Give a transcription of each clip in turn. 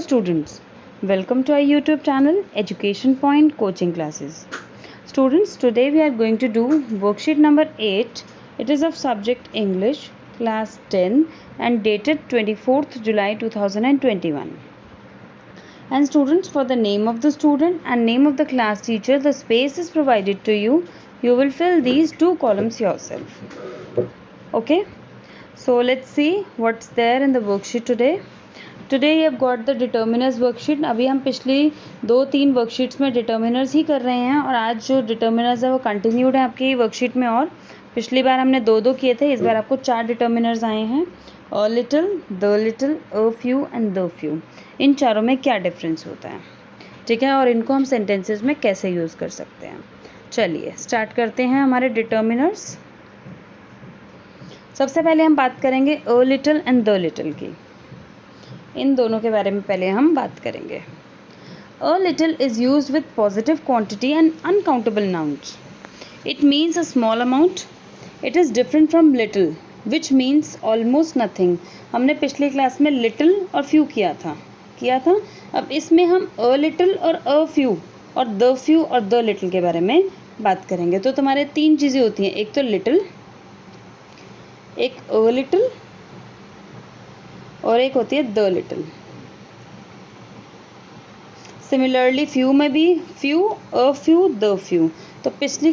students, welcome to our YouTube channel Education Point Coaching Classes. Students, today we are going to do worksheet number 8. It is of subject English, class 10 and dated 24th July 2021. And students, for the name of the student and name of the class teacher, the space is provided to you. You will fill these two columns yourself. Okay, so let's see what's there in the worksheet today. Today you have got the determiners worksheet. अभी हम पिछली 2-3 worksheets में determiners ही कर रहे हैं और आज जो डिटर्मिनर्स है वो कंटिन्यूड है आपकी वर्कशीट में. और पिछली बार हमने 2-2 किए थे, इस बार आपको 4 डिटर्मिनर्स आए हैं. A little, the little, a few and the few. इन चारों में क्या डिफरेंस होता है, ठीक है, और इनको हम सेंटेंसेस में कैसे यूज़ कर सकते हैं. चलिए स्टार्ट करते हैं हमारे डिटर्मिनर्स. सबसे पहले हम बात करेंगे a little and the little की. इन दोनों के बारे में पहले हम बात करेंगे. A little is used with positive quantity and uncountable nouns. It means a small amount. It is different from little which means almost nothing. हमने पिछली क्लास में लिटिल और फ्यू किया था. अब इसमें हम अ लिटिल और अ फ्यू और द फ्यू और द लिटिल के बारे में बात करेंगे. तो तुम्हारे 3 चीज़ें होती हैं, एक तो लिटिल, एक अ लिटिल और एक होती है द लिटिल. सिमिलरली फ्यू में भी few, a few, the few. तो पिछली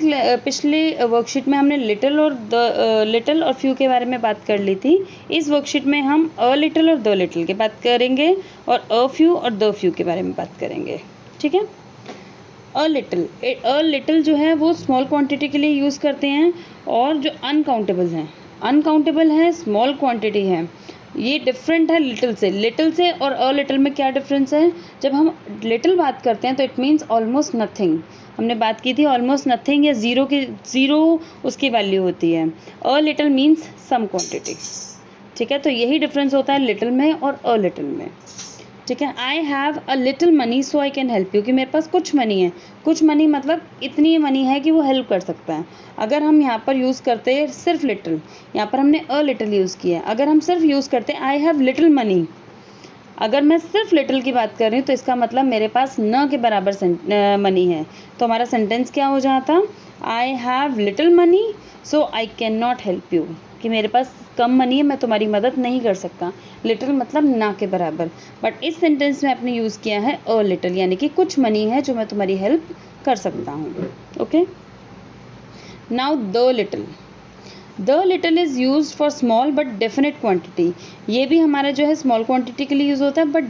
वर्कशीट में हमने लिटिल और फ्यू के बारे में बात कर ली थी. इस वर्कशीट में हम अ लिटिल और द लिटिल की बात करेंगे और अ फ्यू और द फ्यू के बारे में बात करेंगे, ठीक है. अ लिटिल जो है वो स्मॉल क्वांटिटी के लिए यूज़ करते हैं और जो अनकाउंटेबल हैं स्मॉल क्वांटिटी है. ये डिफरेंट है लिटिल से और अ लिटिल में क्या डिफरेंस है. जब हम लिटिल बात करते हैं तो इट मीन्स ऑलमोस्ट नथिंग. हमने बात की थी ऑलमोस्ट नथिंग या ज़ीरो उसकी वैल्यू होती है. A little means some quantity, ठीक है. तो यही डिफरेंस होता है लिटिल में और अ लिटिल में, ठीक है. I have a little money so I can help you, कि मेरे पास कुछ मनी है. कुछ मनी मतलब इतनी मनी है कि वो हेल्प कर सकता है. अगर हम यहाँ पर यूज़ करते हैं सिर्फ लिटिल, यहाँ पर हमने अ लिटिल यूज़ किया है. अगर हम सिर्फ यूज़ करते आई हैव लिटिल मनी, अगर मैं सिर्फ लिटिल की बात कर रही हूँ तो इसका मतलब मेरे पास न के बराबर मनी है. तो हमारा सेंटेंस क्या हो जाता, आई have little money so I can not help you, कि मेरे पास कम मनी है, मैं तुम्हारी मदद नहीं कर सकता. लिटिल मतलब ना के बराबर. बट इस सेंटेंस में आपने यूज़ किया है अ लिटिल, यानी कि कुछ मनी है जो मैं तुम्हारी हेल्प कर सकता हूँ. Okay, now the little is use for small but definite quantity. ये भी हमारा जो है स्मॉल क्वांटिटी के लिए यूज़ होता है, बट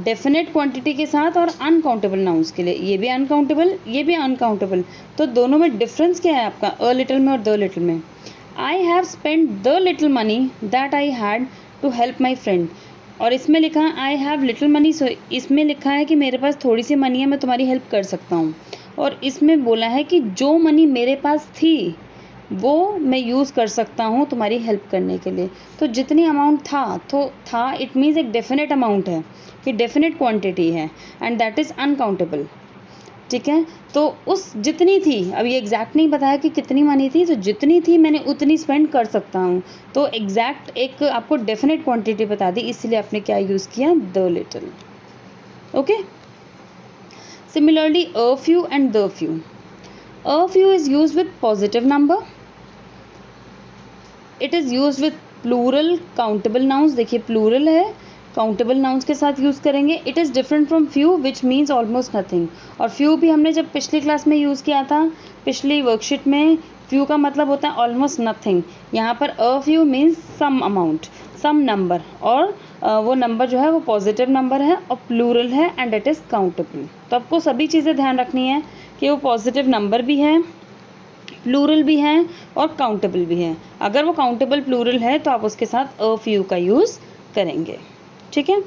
डेफिनेट क्वांटिटी के साथ और अनकाउंटेबल नाउन्स के लिए. ये भी अनकाउंटेबल. तो दोनों में डिफरेंस क्या है आपका, अ लिटिल में और द लिटिल में. I have spend the little money that I had to help my friend. और इसमें लिखा है I have little money, so इसमें लिखा है कि मेरे पास थोड़ी सी मनी है, मैं तुम्हारी हेल्प कर सकता हूँ. और इसमें बोला है कि जो मनी मेरे पास थी वो मैं यूज़ कर सकता हूँ तुम्हारी हेल्प करने के लिए. तो जितनी अमाउंट था इट मीन्स एक डेफिनेट अमाउंट है, कि डेफिनेट क्वांटिटी है एंड दैट इज़ अनकाउंटेबल, ठीक है. तो उस जितनी थी, अब ये एग्जैक्ट नहीं बताया कि कितनी मनी थी, तो जितनी थी मैंने उतनी स्पेंड कर सकता हूँ. तो एग्जैक्ट एक आपको डेफिनेट क्वांटिटी बता दी, इसलिए आपने क्या यूज़ किया, the little. Okay, similarly a few and the few. A few is use with positive number. It is use with plural countable nouns. देखिए प्लूरल है, काउंटेबल नाउन्स के साथ यूज़ करेंगे. It is different from few which means almost nothing. और few भी हमने जब पिछली क्लास में यूज़ किया था, पिछली वर्कशीट में, फ्यू का मतलब होता है ऑलमोस्ट नथिंग. यहाँ पर a few means some amount, some number, और वो नंबर जो है वो पॉजिटिव नंबर है और प्लूरल है एंड इट इज़ काउंटेबल. तो आपको सभी चीज़ें ध्यान रखनी है कि वो पॉजिटिव नंबर भी है, प्लूरल भी है और काउंटेबल भी है. अगर वो काउंटेबल प्लूरल है तो आप उसके साथ अ फ्यू का यूज़ करेंगे, ठीक है.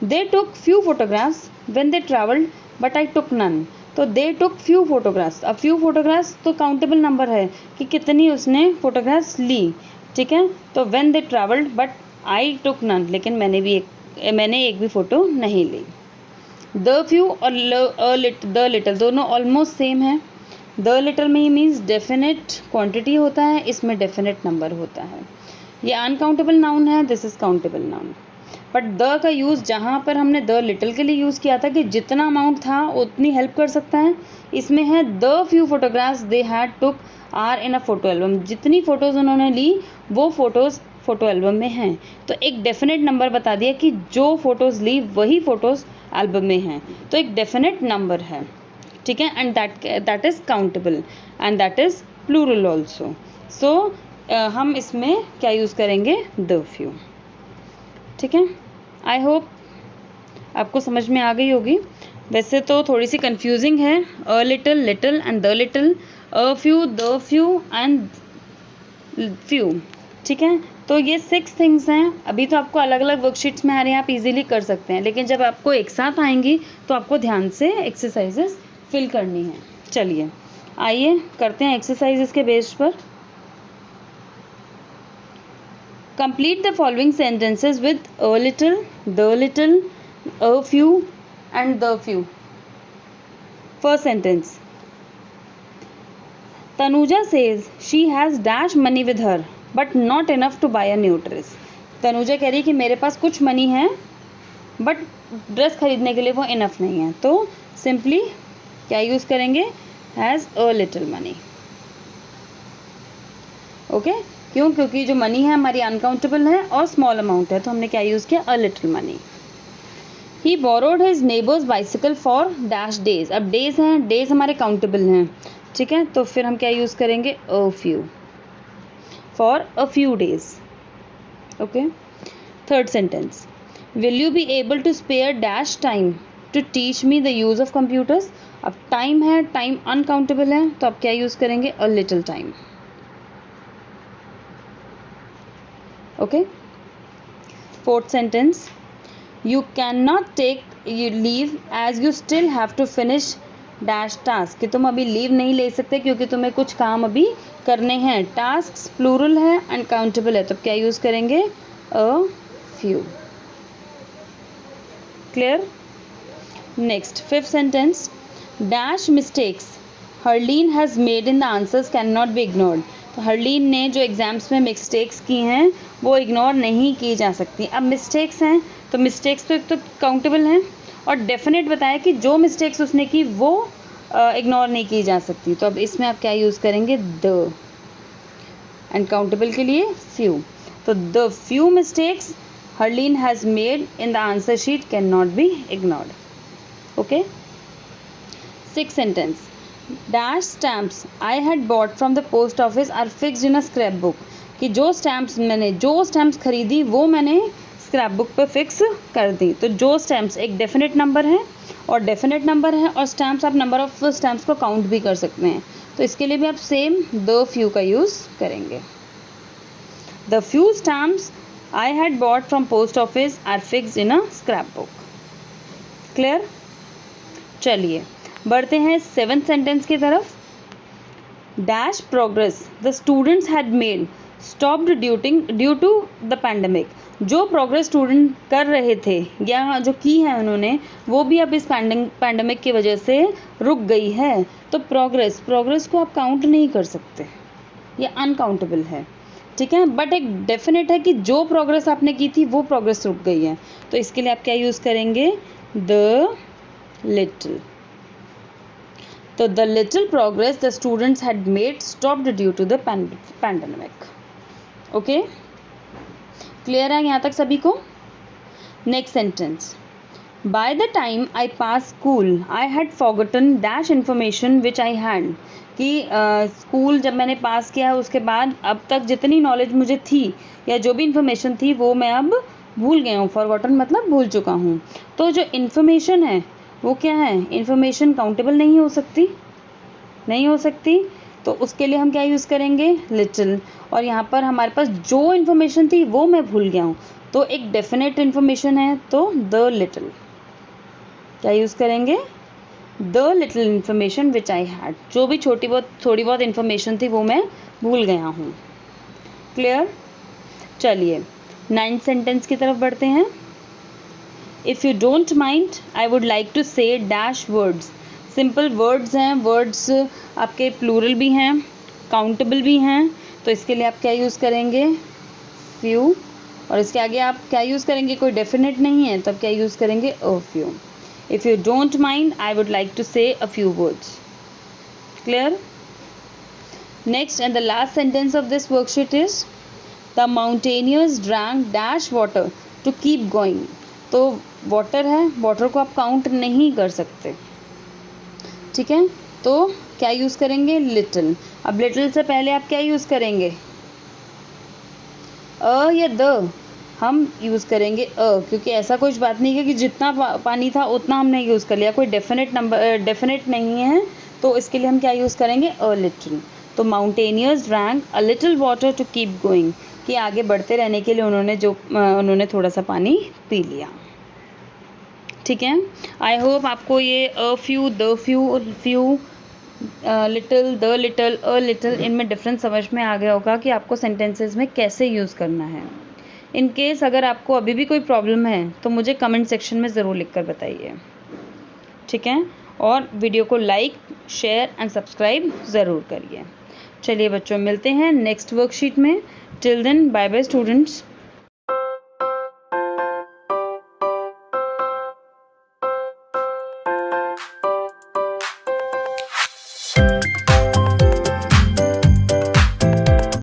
They took few photographs when they travelled but I took none. तो दे टुक फ्यू फोटोग्राफ्स. अब फ्यू फोटोग्राफ्स तो काउंटेबल नंबर है कि कितनी उसने फोटोग्राफ्स ली, ठीक है. तो when they travelled but I took none, लेकिन मैंने एक भी फ़ोटो नहीं ली. द फ्यू और द लिटिल दोनों ऑलमोस्ट सेम है. द लिटिल में ही मीन्स डेफिनेट क्वांटिटी होता है, इसमें डेफिनेट नंबर होता है. ये अनकाउंटेबल नाउन है, this is countable noun. But the का यूज़ जहाँ पर हमने द लिटिल के लिए यूज़ किया था कि जितना अमाउंट था उतनी हेल्प कर सकता है, इसमें है the few photographs they had took are in a photo album. जितनी फ़ोटोज़ उन्होंने ली वो फ़ोटोज़ फ़ोटो एल्बम में हैं। तो एक डेफिनेट नंबर बता दिया कि जो फ़ोटोज़ ली वही फ़ोटोज़ एल्बम में हैं, तो एक डेफिनेट नंबर है, ठीक है। And that is countable and that is plural also. So हम इसमें क्या यूज़ करेंगे, द फ्यू, ठीक है। आई होप आपको समझ में आ गई होगी। वैसे तो थोड़ी सी कंफ्यूजिंग है, a little, little and the little, a few, the few and few, ठीक है। तो ये 6 थिंग्स हैं। अभी तो आपको अलग अलग वर्कशीट्स में आ रहे हैं, आप इजीली कर सकते हैं, लेकिन जब आपको एक साथ आएंगी तो आपको ध्यान से एक्सरसाइजेस फिल करनी है। चलिए आइए करते हैं एक्सरसाइजेस के बेस पर। Complete the following sentences with a little, the little, a few and the few. First sentence. Tanuja says she has dash money with her but not enough to buy a new dress. Tanuja कह रही है कि मेरे पास कुछ money है but dress खरीदने के लिए वो इनफ नहीं है। तो सिंपली क्या यूज़ करेंगे, has a little money. Okay, क्यों, क्योंकि जो मनी है हमारी अनकाउंटेबल है और स्मॉल अमाउंट है, तो हमने क्या यूज़ किया, a little money. He borrowed his neighbours bicycle for dash days. अब डेज हैं, डेज हमारे काउंटेबल हैं, ठीक है। तो फिर हम क्या यूज़ करेंगे, a few, for a few days. Okay. Third sentence, will you be able to spare dash time to teach me the use of computers. अब टाइम है, टाइम अनकाउंटेबल है, तो अब क्या यूज़ करेंगे, a little time. Okay. Fourth sentence, you cannot take leave as you still have to finish dash task, कि तुम अभी लीव नहीं ले सकते क्योंकि तुम्हें कुछ काम अभी करने हैं। टास्क प्लूरल है, अनकाउंटेबल है, तो क्या यूज़ करेंगे, a few. Clear. Next fifth sentence, dash mistakes Harleen has made in the answers can not be ignored. तो हरलीन ने जो एग्जाम्स में मिस्टेक्स की हैं वो इग्नोर नहीं की जा सकती। अब मिस्टेक्स हैं तो मिस्टेक्स तो एक तो काउंटेबल हैं और डेफिनेट बताया कि जो मिस्टेक्स उसने की वो इग्नोर नहीं की जा सकती। तो अब इसमें आप क्या यूज़ करेंगे, द, एंड काउंटेबल के लिए फ्यू। तो the few mistakes Harleen has made in the answer sheet can not be ignored. Okay. Six sentence, dash stamps I had bought from the post office are fixed in a scrap book, कि जो stamps खरीदी वो मैंने scrap book पे fix कर दी। तो जो stamps एक डेफिनेट नंबर है और स्टैम्प्स आप नंबर ऑफ स्टैम्प्स को काउंट भी कर सकते हैं, तो इसके लिए भी आप सेम द फ्यू का यूज़ करेंगे। The few stamps I had bought from post office are fixed in a scrap book. Clear. चलिए बढ़ते हैं सेवंथ सेंटेंस की तरफ। Dash progress the students had made stopped due to the pandemic. जो progress student कर रहे थे या जो की है उन्होंने, वो भी अब इस पैंडमिक की वजह से रुक गई है। तो प्रोग्रेस को आप काउंट नहीं कर सकते, ये अनकाउंटेबल है, ठीक है। बट एक डेफिनेट है कि जो प्रोग्रेस आपने की थी वो प्रोग्रेस रुक गई है, तो इसके लिए आप क्या यूज़ करेंगे, द लिटिल। तो the little progress the students had made stopped due to the pandemic. Okay, clear है यहाँ तक सभी को। Next sentence, by the time I pass school I had forgotten dash information which I had, कि school जब मैंने पास किया उसके बाद अब तक जितनी नॉलेज मुझे थी या जो भी इन्फॉर्मेशन थी वो मैं अब भूल गया हूँ। फॉरगॉटन मतलब भूल चुका हूँ। तो जो इन्फॉर्मेशन है वो क्या है, इन्फॉर्मेशन काउंटेबल नहीं हो सकती, तो उसके लिए हम क्या यूज़ करेंगे, लिटिल। और यहाँ पर हमारे पास जो इन्फॉर्मेशन थी वो मैं भूल गया हूँ, तो एक डेफिनेट इन्फॉर्मेशन है, तो द लिटिल क्या यूज़ करेंगे, the little information which I had. जो भी थोड़ी बहुत इन्फॉर्मेशन थी वो मैं भूल गया हूँ। क्लियर। चलिए 9th सेंटेंस की तरफ बढ़ते हैं। If you don't mind I would like to say dash words. Simple words हैं, वर्ड्स आपके प्लूरल भी हैं, काउंटेबल भी हैं, तो इसके लिए आप क्या यूज़ करेंगे, फ्यू और इसके आगे आप क्या यूज़ करेंगे, कोई डेफिनेट नहीं है, तब क्या यूज़ करेंगे, a few. If you don't mind I would like to say a few words. Clear? Next and the last sentence of this worksheet is the mountaineers drank dash water to keep going. तो water है, water को आप count नहीं कर सकते, ठीक है, तो क्या यूज़ करेंगे, लिटिल। अब लिटिल से पहले आप क्या यूज़ करेंगे, अ या द, हम यूज़ करेंगे अ, क्योंकि ऐसा कुछ बात नहीं है कि जितना पानी था उतना हमने यूज़ कर लिया, कोई डेफिनेट नहीं है, तो इसके लिए हम क्या यूज़ करेंगे, अ लिटिल। तो mountaineers drank a little water to keep going, कि आगे बढ़ते रहने के लिए उन्होंने थोड़ा सा पानी पी लिया। ठीक है, आई होप आपको ये a few, the few, few, little, the little, a little, इनमें डिफरेंस समझ में आ गया होगा कि आपको सेंटेंसेस में कैसे यूज़ करना है। इन केस अगर आपको अभी भी कोई प्रॉब्लम है तो मुझे कमेंट सेक्शन में ज़रूर लिख कर बताइए, ठीक है, और वीडियो को लाइक, शेयर एंड सब्सक्राइब ज़रूर करिए। चलिए बच्चों, मिलते हैं नेक्स्ट वर्कशीट में। Till then, bye bye students.